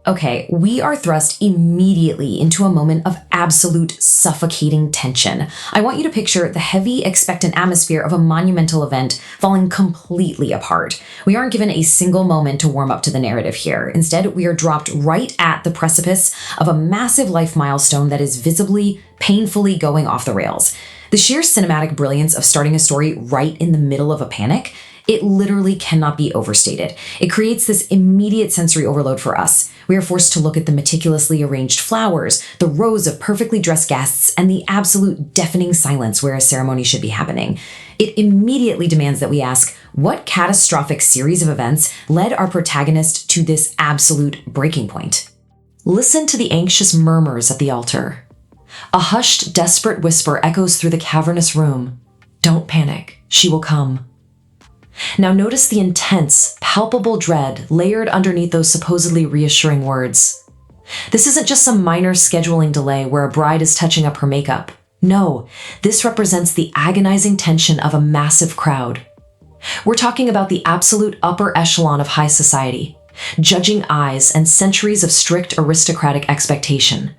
Okay, we are thrust immediately into a moment of absolute suffocating tension. I want you to picture the heavy, expectant atmosphere of a monumental event falling completely apart. We aren't given a single moment to warm up to the narrative here. Instead, we are dropped right at the precipice of a massive life milestone that is visibly, painfully going off the rails. The sheer cinematic brilliance of starting a story right in the middle of a panic, it literally cannot be overstated. It creates this immediate sensory overload for us. We are forced to look at the meticulously arranged flowers, the rows of perfectly dressed guests, and the absolute deafening silence where a ceremony should be happening. It immediately demands that we ask, what catastrophic series of events led our protagonist to this absolute breaking point? Listen to the anxious murmurs at the altar. A hushed, desperate whisper echoes through the cavernous room. Don't panic, she will come. Now notice the intense, palpable dread layered underneath those supposedly reassuring words. This isn't just some minor scheduling delay where a bride is touching up her makeup. No, this represents the agonizing tension of a massive crowd. We're talking about the absolute upper echelon of high society, judging eyes and centuries of strict aristocratic expectation,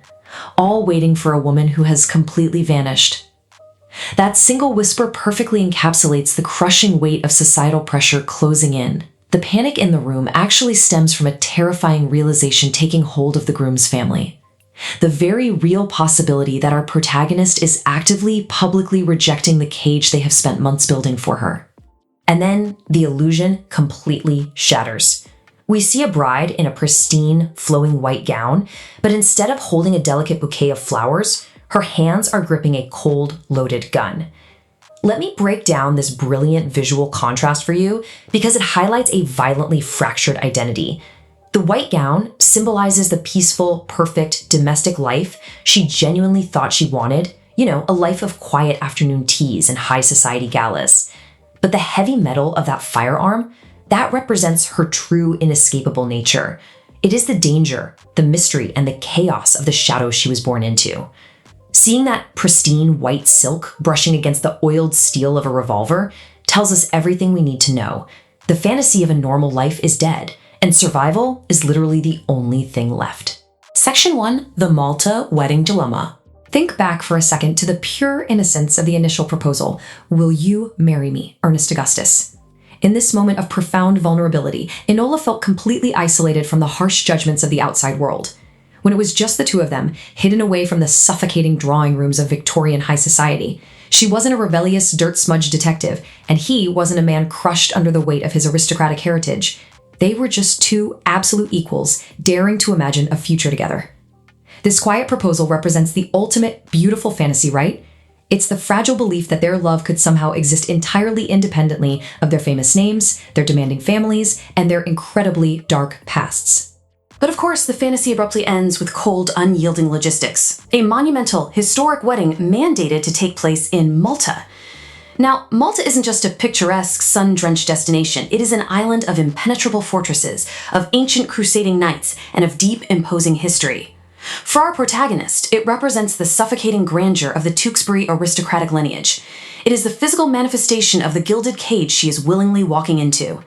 all waiting for a woman who has completely vanished. That single whisper perfectly encapsulates the crushing weight of societal pressure closing in. The panic in the room actually stems from a terrifying realization taking hold of the groom's family. The very real possibility that our protagonist is actively, publicly rejecting the cage they have spent months building for her. And then the illusion completely shatters. We see a bride in a pristine, flowing white gown, but instead of holding a delicate bouquet of flowers, her hands are gripping a cold, loaded gun. Let me break down this brilliant visual contrast for you because it highlights a violently fractured identity. The white gown symbolizes the peaceful, perfect, domestic life she genuinely thought she wanted, a life of quiet afternoon teas and high society galas. But the heavy metal of that firearm, that represents her true inescapable nature. It is the danger, the mystery, and the chaos of the shadows she was born into. Seeing that pristine white silk brushing against the oiled steel of a revolver tells us everything we need to know. The fantasy of a normal life is dead, and survival is literally the only thing left. Section 1, the Malta Wedding Dilemma. Think back for a second to the pure innocence of the initial proposal. Will you marry me, Ernest Augustus? In this moment of profound vulnerability, Enola felt completely isolated from the harsh judgments of the outside world. When it was just the two of them, hidden away from the suffocating drawing rooms of Victorian high society, she wasn't a rebellious dirt-smudged detective, and he wasn't a man crushed under the weight of his aristocratic heritage. They were just two absolute equals, daring to imagine a future together. This quiet proposal represents the ultimate beautiful fantasy, right? It's the fragile belief that their love could somehow exist entirely independently of their famous names, their demanding families, and their incredibly dark pasts. But of course, the fantasy abruptly ends with cold, unyielding logistics. A monumental, historic wedding mandated to take place in Malta. Now, Malta isn't just a picturesque, sun-drenched destination. It is an island of impenetrable fortresses, of ancient crusading knights, and of deep, imposing history. For our protagonist, it represents the suffocating grandeur of the Tewkesbury aristocratic lineage. It is the physical manifestation of the gilded cage she is willingly walking into.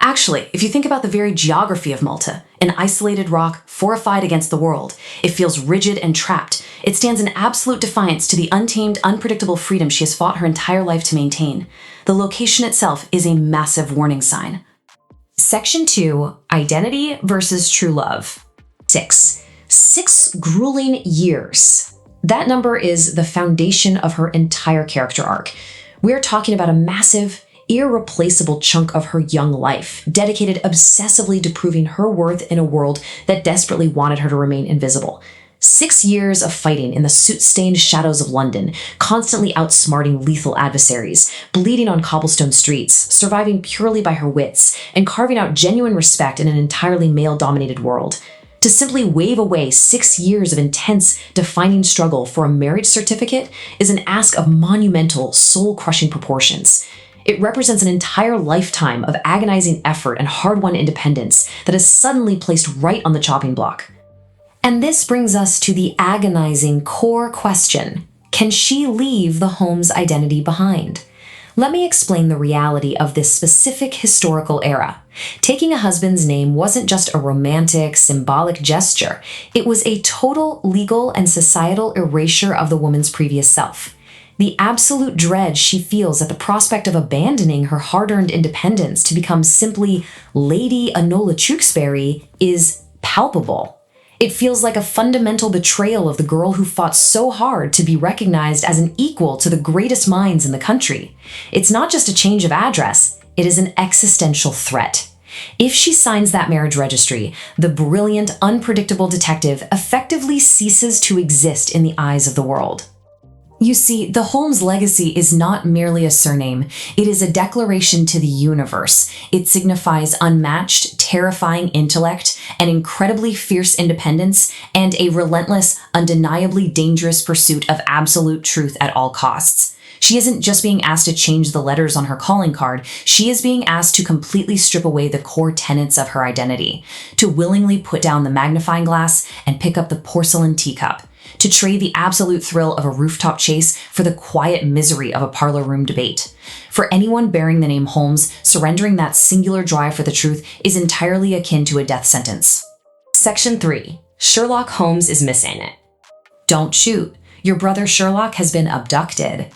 Actually, if you think about the very geography of Malta, an isolated rock fortified against the world, it feels rigid and trapped. It stands in absolute defiance to the untamed, unpredictable freedom she has fought her entire life to maintain. The location itself is a massive warning sign. Section 2, Identity versus True Love. 6 grueling years. That number is the foundation of her entire character arc. We are talking about a massive, irreplaceable chunk of her young life, dedicated obsessively to proving her worth in a world that desperately wanted her to remain invisible. 6 years of fighting in the soot-stained shadows of London, constantly outsmarting lethal adversaries, bleeding on cobblestone streets, surviving purely by her wits, and carving out genuine respect in an entirely male-dominated world. To simply wave away 6 years of intense, defining struggle for a marriage certificate is an ask of monumental, soul-crushing proportions. It represents an entire lifetime of agonizing effort and hard-won independence that is suddenly placed right on the chopping block. And this brings us to the agonizing core question: can she leave the Holmes identity behind? Let me explain the reality of this specific historical era. Taking a husband's name wasn't just a romantic, symbolic gesture. It was a total legal and societal erasure of the woman's previous self. The absolute dread she feels at the prospect of abandoning her hard-earned independence to become simply Lady Enola Tewkesbury is palpable. It feels like a fundamental betrayal of the girl who fought so hard to be recognized as an equal to the greatest minds in the country. It's not just a change of address, it is an existential threat. If she signs that marriage registry, the brilliant, unpredictable detective effectively ceases to exist in the eyes of the world. You see, the Holmes legacy is not merely a surname. It is a declaration to the universe. It signifies unmatched, terrifying intellect, an incredibly fierce independence, and a relentless, undeniably dangerous pursuit of absolute truth at all costs. She isn't just being asked to change the letters on her calling card. She is being asked to completely strip away the core tenets of her identity, to willingly put down the magnifying glass and pick up the porcelain teacup, to trade the absolute thrill of a rooftop chase for the quiet misery of a parlor room debate. For anyone bearing the name Holmes, surrendering that singular drive for the truth is entirely akin to a death sentence. Section 3. Sherlock Holmes is missing. Don't shoot. Your brother Sherlock has been abducted.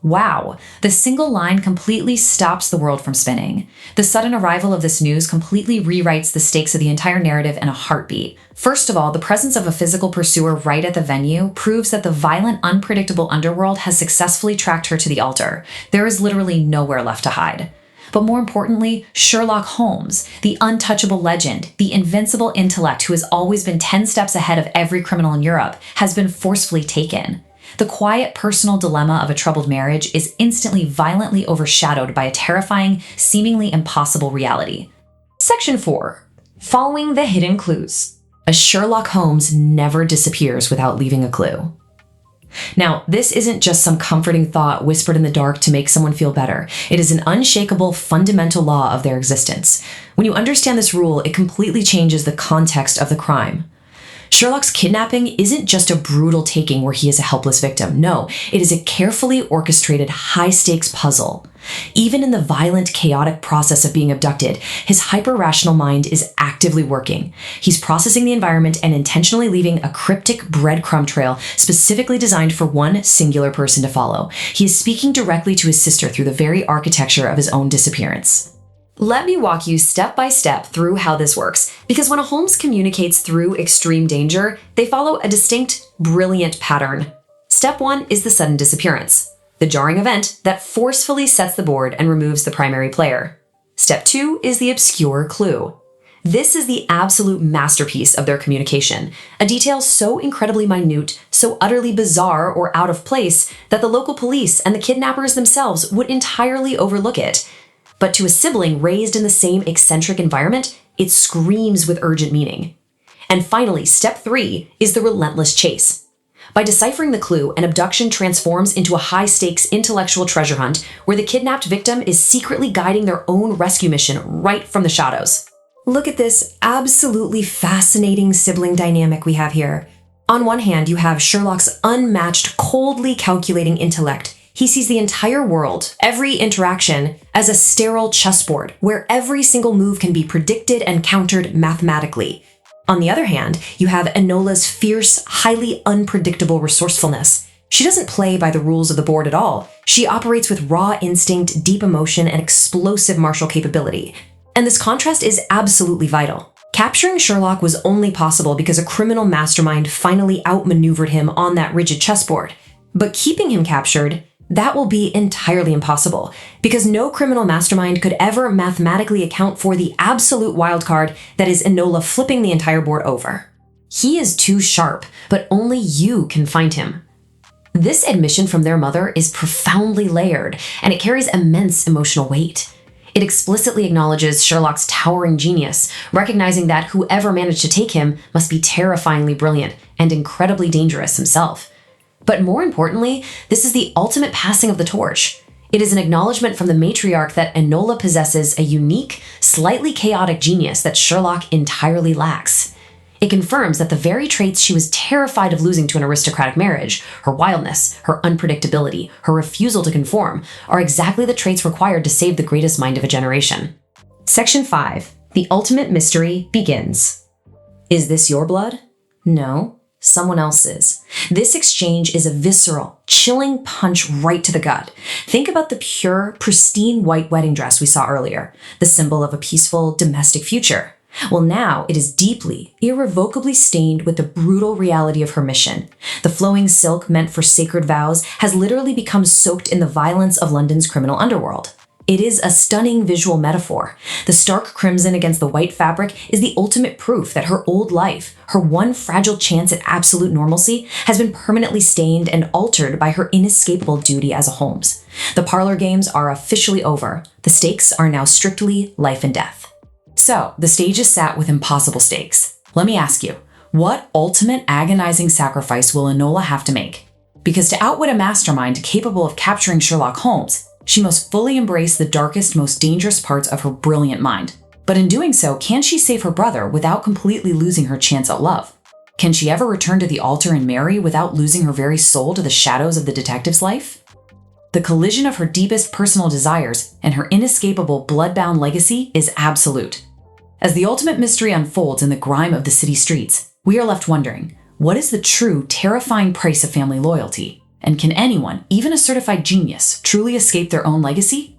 Wow, the single line completely stops the world from spinning. The sudden arrival of this news completely rewrites the stakes of the entire narrative in a heartbeat. First of all, the presence of a physical pursuer right at the venue proves that the violent, unpredictable underworld has successfully tracked her to the altar. There is literally nowhere left to hide. But more importantly, Sherlock Holmes, the untouchable legend, the invincible intellect who has always been 10 steps ahead of every criminal in Europe, has been forcefully taken. The quiet personal dilemma of a troubled marriage is instantly violently overshadowed by a terrifying, seemingly impossible reality. Section 4. Following the hidden clues. A Sherlock Holmes never disappears without leaving a clue. Now, this isn't just some comforting thought whispered in the dark to make someone feel better. It is an unshakable, fundamental law of their existence. When you understand this rule, it completely changes the context of the crime. Sherlock's kidnapping isn't just a brutal taking where he is a helpless victim. No, it is a carefully orchestrated, high-stakes puzzle. Even in the violent, chaotic process of being abducted, his hyper-rational mind is actively working. He's processing the environment and intentionally leaving a cryptic breadcrumb trail specifically designed for one singular person to follow. He is speaking directly to his sister through the very architecture of his own disappearance. Let me walk you step by step through how this works, because when a Holmes communicates through extreme danger, they follow a distinct, brilliant pattern. Step 1 is the sudden disappearance, the jarring event that forcefully sets the board and removes the primary player. Step 2 is the obscure clue. This is the absolute masterpiece of their communication, a detail so incredibly minute, so utterly bizarre or out of place that the local police and the kidnappers themselves would entirely overlook it. But to a sibling raised in the same eccentric environment, it screams with urgent meaning. And finally, step 3 is the relentless chase. By deciphering the clue, an abduction transforms into a high-stakes intellectual treasure hunt where the kidnapped victim is secretly guiding their own rescue mission right from the shadows. Look at this absolutely fascinating sibling dynamic we have here. On one hand, you have Sherlock's unmatched, coldly calculating intellect. He sees the entire world, every interaction, as a sterile chessboard where every single move can be predicted and countered mathematically. On the other hand, you have Enola's fierce, highly unpredictable resourcefulness. She doesn't play by the rules of the board at all. She operates with raw instinct, deep emotion, and explosive martial capability. And this contrast is absolutely vital. Capturing Sherlock was only possible because a criminal mastermind finally outmaneuvered him on that rigid chessboard. But keeping him captured, that will be entirely impossible, because no criminal mastermind could ever mathematically account for the absolute wildcard that is Enola flipping the entire board over. He is too sharp, but only you can find him. This admission from their mother is profoundly layered, and it carries immense emotional weight. It explicitly acknowledges Sherlock's towering genius, recognizing that whoever managed to take him must be terrifyingly brilliant and incredibly dangerous himself. But more importantly, this is the ultimate passing of the torch. It is an acknowledgement from the matriarch that Enola possesses a unique, slightly chaotic genius that Sherlock entirely lacks. It confirms that the very traits she was terrified of losing to an aristocratic marriage, her wildness, her unpredictability, her refusal to conform, are exactly the traits required to save the greatest mind of a generation. Section 5. The ultimate mystery begins. Is this your blood? No, someone else's. This exchange is a visceral, chilling punch right to the gut. Think about the pure, pristine white wedding dress we saw earlier, the symbol of a peaceful, domestic future. Well, now it is deeply, irrevocably stained with the brutal reality of her mission. The flowing silk meant for sacred vows has literally become soaked in the violence of London's criminal underworld. It is a stunning visual metaphor. The stark crimson against the white fabric is the ultimate proof that her old life, her one fragile chance at absolute normalcy, has been permanently stained and altered by her inescapable duty as a Holmes. The parlor games are officially over. The stakes are now strictly life and death. So, the stage is set with impossible stakes. Let me ask you, what ultimate agonizing sacrifice will Enola have to make? Because to outwit a mastermind capable of capturing Sherlock Holmes, she must fully embrace the darkest, most dangerous parts of her brilliant mind. But in doing so, can she save her brother without completely losing her chance at love? Can she ever return to the altar and marry without losing her very soul to the shadows of the detective's life? The collision of her deepest personal desires and her inescapable blood-bound legacy is absolute. As the ultimate mystery unfolds in the grime of the city streets, we are left wondering, what is the true, terrifying price of family loyalty? And can anyone, even a certified genius, truly escape their own legacy?